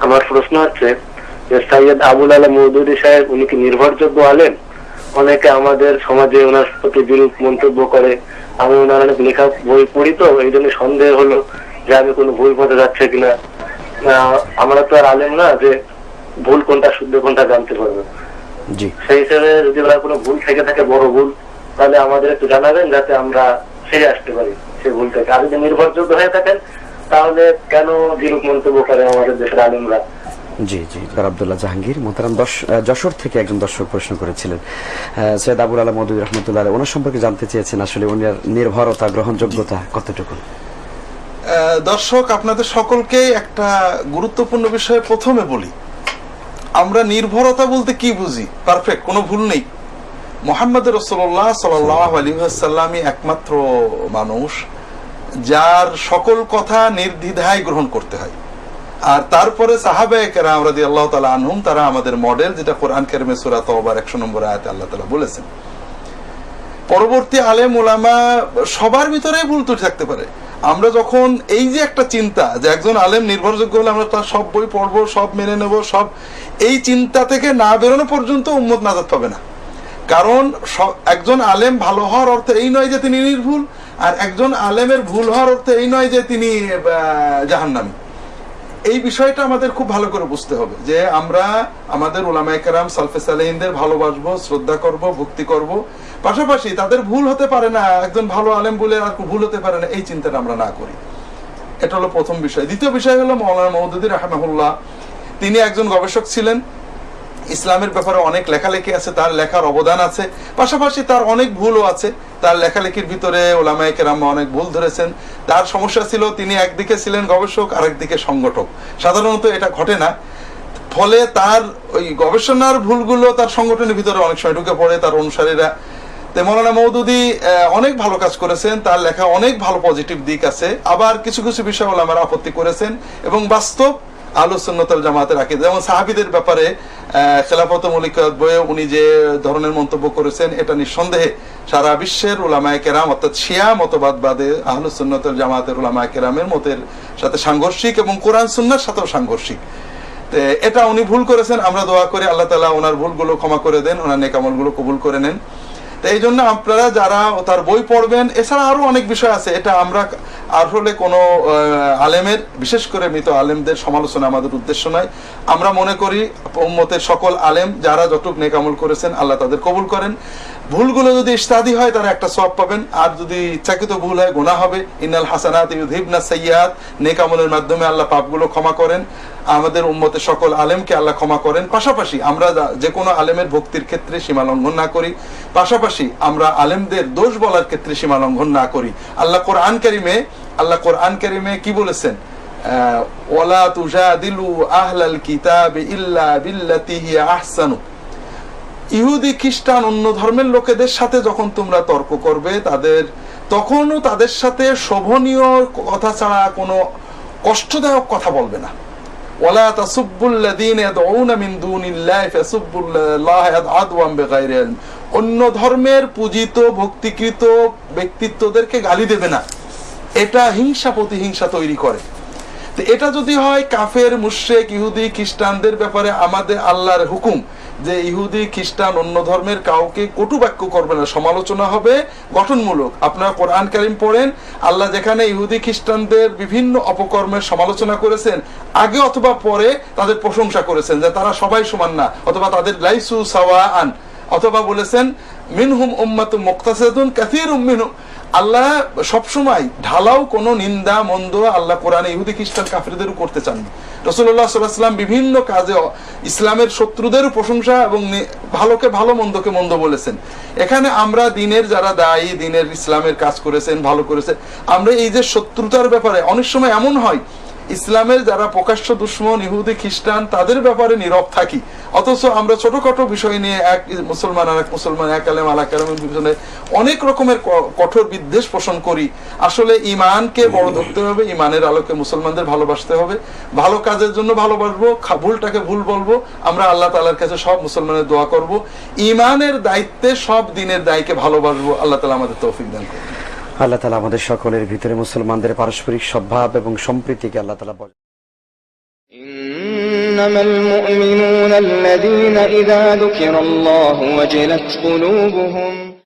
আমার প্রশ্ন হচ্ছে যে সৈয়দ আবুল আলা মওদুদী সাহেব উনি কি নির্ভরযোগ্য আলেম? অনেকে আমাদের সমাজে ওনার প্রতি বিরূপ মন্তব্য করে। আমি ওনার অনেক লেখা বই পড়ি, তো এই জন্য সন্দেহ হলো যে আমি কোনো ভুল পথে যাচ্ছে কিনা। আমরা তো আর আলেম না যে ভুল কোনটা শুদ্ধ কোনটা জানতে পারবো। সেই হিসেবে যদি ওনার কোনো ভুল থেকে থাকে, বড় ভুল, তাহলে আমাদের একটু জানাবেন যাতে আমরা ফিরে আসতে পারি সেই ভুল থেকে। আর যদি নির্ভরযোগ্য হয়ে থাকেন তাহলে কেন বিরূপ মন্তব্য করে আমাদের দেশের আলেমরা? জি জি, আব্দুল্লাহ জাহাঙ্গীর মোহতারাম যশোর থেকে একজন দর্শক প্রশ্ন করেছিলেন সৈয়দ আবুল আলা মওদুদী রহমতুল্লাহ আলাইহি, ওনার সম্পর্কে জানতে চেয়েছেন আসলে ওনার নির্ভরতা, গ্রহণযোগ্যতা কতটুকু। দর্শক, আপনাদের সকলকে একটা গুরুত্বপূর্ণ বিষয়ে প্রথমে বলি, আমরা নির্ভরতা বলতে কি বুঝি? পারফেক্ট, কোনো ভুল নেই। মুহাম্মদ রাসূলুল্লাহ সাল্লাল্লাহু আলাইহি ওয়াসাল্লামই একমাত্র মানুষ যার সকল কথা নির্দ্বিধায় গ্রহণ করতে হয়। আর তারপরে সাহাবায়ে কেরাম রাদিয়াল্লাহু তাআলা আনহুম, তারা আমাদের মডেল, যেটা কোরআন কারিমে সূরা তাওবার 100 নম্বর আয়াতে আল্লাহ তাআলা বলেছেন। পরবর্তী আলেম ওলামা সবার ভিতরেই ভুল ত্রুটি থাকতে পারে। আমরা যখন এই যে একটা চিন্তা যে একজন আলেম নির্ভরযোগ্য হলে আমরা তার সব বই পড়বো, সব মেনে নেব, সব, এই চিন্তা থেকে না বেরোনো পর্যন্ত উম্মত নাজাত পাবে না। কারণ একজন আলেম ভালো হওয়ার অর্থ এই নয় যে তিনি নির্ভুল, আর একজন আলেমের ভুল হওয়ার অর্থ এই নয় যে তিনি জাহান্নামী। এই বিষয়টা আমাদের খুব ভালো করে বুঝতে হবে যে আমরা আমাদের উলামায়ে কেরাম সালফে সালেহিনদের ভালোবাসবো, শ্রদ্ধা করব, ভক্তি করব, পাশাপাশি তাদের ভুল হতে পারে না, একজন ভালো আলেম বলে আর ভুল হতে পারে না, এই চিন্তাটা আমরা না করি। এটা হলো প্রথম বিষয়। দ্বিতীয় বিষয় হলো মাওলানা মওদুদী রাহিমাহুল্লাহ, তিনি একজন গবেষক ছিলেন, ইসলামের ব্যাপারে অনেক লেখালেখি আছে, তার লেখার অবদান আছে, পাশাপাশি তার অনেক ভুলও আছে। তার লেখালেখির ভিতরে উলামায়ে কেরাম অনেক ভুল ধরেছেন। তার সমস্যা ছিল, তিনি একদিকে ছিলেন গবেষক, আরেকদিকে সংগঠক। সাধারণত এটা ঘটে না, ফলে তার ওই গবেষণার ভুলগুলো তার সংগঠনের ভিতরে অনেক সময় ঢুকে পড়ে তার অনুসারীরা। তো মাওলানা মওদুদী অনেক ভালো কাজ করেছেন, তার লেখা অনেক ভালো পজিটিভ দিক আছে, আবার কিছু কিছু বিষয় ওলামারা আপত্তি করেছেন, এবং বাস্তব আহলুস সুন্নাত ওয়াল জামাতের আকীদা, যেমন সাহাবীদের ব্যাপারে খেলাফত মুলিকাত বইয়ে উনি যে ধরনের মন্তব্য করেছেন, এটা নিঃসন্দেহে সারা বিশ্বের উলামায়ে কেরাম অর্থাৎ শিয়া মতবাদ বাদে আহলুস সুন্নাত ওয়াল জামাতের উলামায়ে কেরামের মতের সাথে সাংঘর্ষিক এবং কোরআন সুন্নাহর সাথেও সাংঘর্ষিক। এটা উনি ভুল করেছেন, আমরা দোয়া করি আল্লাহ তাআলা ওনার ভুলগুলো ক্ষমা করে দেন, ওনার নেক আমলগুলো কবুল করে নেন। তো এই জন্য আপনারা যারা তার বই পড়বেন, এছাড়া আরো অনেক বিষয় আছে, এটা আমরা আসলে কোনো আলেমের, বিশেষ করে মৃত আলেমদের সমালোচনা আমাদের উদ্দেশ্য নয়। আমরা মনে করি উম্মতের সকল আলেম যারা যতটুক নেক আমল করেছেন আল্লাহ তাদের কবুল করেন। ভুলগুলো যদি ইজতিহাদি হয় তারা একটা সওয়াব পাবেন, আর যদি ইচ্ছাকৃত ভুল হয় গুনাহ হবে। ইন্নাল হাসানাত ইউযহিবনা সাইয়্যাত, নেক আমলের মাধ্যমে আল্লাহ পাপগুলো ক্ষমা করেন। আমাদের উম্মতের সকল আলেমকে আল্লাহ ক্ষমা করেন। পাশাপাশি আমরা যে কোনো আলেমের ভক্তির ক্ষেত্রে সীমা লঙ্ঘন না করি, পাশাপাশি আমরা আলেমদের দোষ বলার ক্ষেত্রে সীমা লঙ্ঘন না করি। আল্লাহ কোরআন কারিমে কি বলেছেন? ওয়ালা তুজাদিলু আহলাল কিতাবি ইল্লা বিল্লাতি হিয়া আহসানু। ইহুদি খ্রিস্টান অন্য ধর্মের লোকেদের সাথে যখন তোমরা তর্ক করবে, তখনও তাদের সাথে শোভনীয় কথা ছাড়া কোনো কষ্টদায়ক কথা বলবে না। ওয়ালা তাসুব্বুল্লাযীনা ইয়াদউনা মিন দুনিল্লাহি ফাসুব্বুল্লাহ আদওয়াম বিগাইরি ইলম। অন্য ধর্মের পূজিত ভক্তিকৃত ব্যক্তিত্বদেরকে গালি দেবে না, এটা হিংসা প্রতিহিংসা তৈরি করে। তো এটা যদি হয় কাফের, মুশরিক, ইহুদি খ্রিস্টানদের ব্যাপারে আমাদের আল্লাহর হুকুম যে ইহুদি খ্রিস্টান অন্য ধর্মের কাউকে কটু বাক্য করবে না, সমালোচনা হবে গঠনমূলক। আপনারা কোরআন কারীম পড়েন, আল্লাহ যেখানে ইহুদি খ্রিস্টানদের বিভিন্ন অপকর্মের সমালোচনা করেছেন, আগে অথবা পরে তাদের প্রশংসা করেছেন যে তারা সবাই সমান না, অথবা তাদের লাইসু সাওয়াআন, অথবা বলেছেন মিনহুম উম্মাতুম মুকতাসিদাতুন কাসীরুম মিনহুম। আল্লাহ সবসময় ঢালাও কোনো নিন্দা মন্দ আল্লাহ কোরআনে ইহুদি খ্রিস্টান কাফিরদেরও করতে চাননি। রাসূলুল্লাহ সাল্লাল্লাহু আলাইহি ওয়াসাল্লাম বিভিন্ন কাজে ইসলামের শত্রুদেরও প্রশংসা এবং ভালোকে ভালো মন্দকে মন্দ বলেছেন। এখানে আমরা দিনের যারা দায়ী, দিনের ইসলামের কাজ করেছেন, ভালো করেছেন, আমরা এই যে শত্রুতার ব্যাপারে অনেক সময় এমন হয় ইসলামের যারা প্রকাশ্য দুশমন ইহুদি খ্রিস্টান তাদের ব্যাপারে নীরব থাকি, অথচ আমরা ছোটখাটো বিষয় নিয়ে এক মুসলমান আর এক মুসলমান, এক আলেম আলা কালামের পিছনে অনেক রকমের কঠোর বিদ্বেষ পোষণ করি। আসলে ইমানকে বড় ধরতে হবে, ইমানের আলোকে মুসলমানদের ভালোবাসতে হবে, ভালো কাজের জন্য ভালোবাসবো, ভুলটাকে ভুল বলবো। আমরা আল্লাহ তাআলার কাছে সব মুসলমানের দোয়া করব, ইমানের দায়িত্বে সব দিনের দায়কে ভালোবাসবো। আল্লাহ তাআলা আমাদের তৌফিক দান করুন। আল্লাহ তাআলা আমাদের সকলের ভিতরে মুসলমানদের পারস্পরিক সদ্ভাব এবং সম্প্রীতিকে আল্লাহ তাআলা إنما المؤمنون الذين إذا ذكر الله وجلت قلوبهم